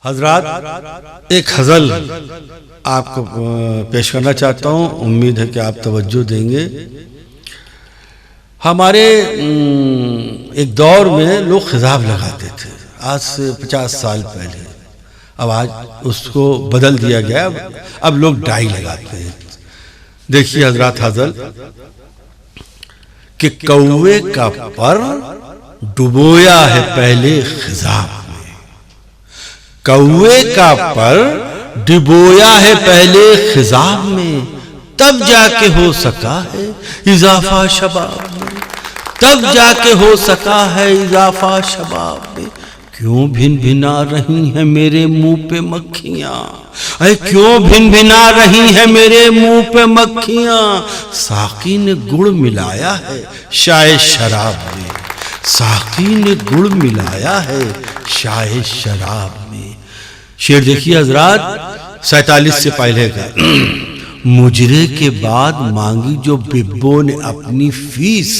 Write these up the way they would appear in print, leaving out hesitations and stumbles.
हजरात, एक गज़ल आपको पेश करना चाहता हूँ। उम्मीद है कि आप तवज्जो देंगे। हमारे एक दौर में लोग खिताब लगाते थे, आज से 50 साल पहले। अब आज उसको बदल दिया गया, अब लोग डाई लगाते हैं। देखिए हजरात, गज़ल कि कौवे का पर डुबोया है पहले खिताब में, कौवे का पर डुबोया है पहले खिताब में, तब जाके हो सका है इजाफा शबाब में, तब जाके हो सका है इजाफा शबाब में। क्यों भिन भिना रही हैं मेरे मुंह पे मक्खियां, अरे क्यों भिन भिना रही हैं मेरे मुंह पे मक्खियां। साकी ने गुड़ मिलाया है शाय शराब में, साकी ने गुड़ मिलाया है शाय शराब में। शेर देखिए हजरात, 47 से पहले का। मुजरे के बाद मांगी जो बिब्बो ने अपनी फीस,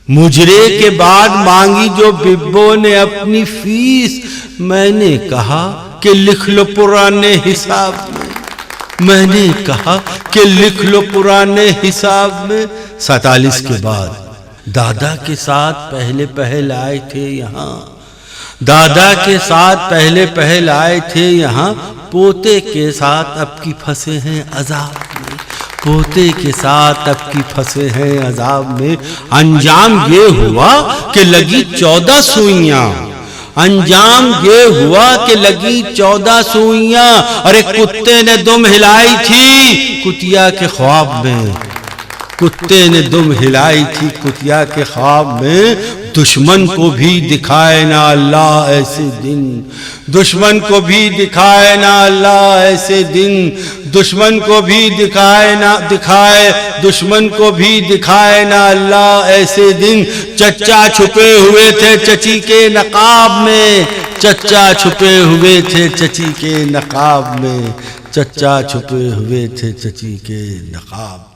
मुजरे के बाद मांगी जो बिब्बो ने अपनी फीस, मैंने कहा कि लिख लो पुराने हिसाब में, मैंने कहा कि लिख लो पुराने हिसाब में। 47 के बाद दादा के साथ पहले पहल आए थे यहाँ, दादा के साथ पहले पहल आए थे यहाँ, पोते के साथ अब की फंसे हैं अजाब में, पोते के साथ अब की फंसे हैं अजाब में। अंजाम ये हुआ कि लगी 14 सुइयां, अंजाम ये हुआ कि लगी 14 सुइयां। अरे कुत्ते ने दुम हिलाई थी कुतिया के ख्वाब में, कुत्ते ने दुम हिलाई थी कुतिया के ख्वाब में। दुश्मन को भी दिखाए ना अल्लाह ऐसे दिन, दुश्मन को भी दिखाए ना अल्लाह ऐसे दिन, दुश्मन को भी दिखाए ना दिखाए, दुश्मन को भी दिखाए ना अल्लाह ऐसे दिन। चच्चा छुपे हुए थे चची के नकाब में, चच्चा छुपे हुए थे चची के नकाब में, चच्चा छुपे हुए थे चची के नकाब।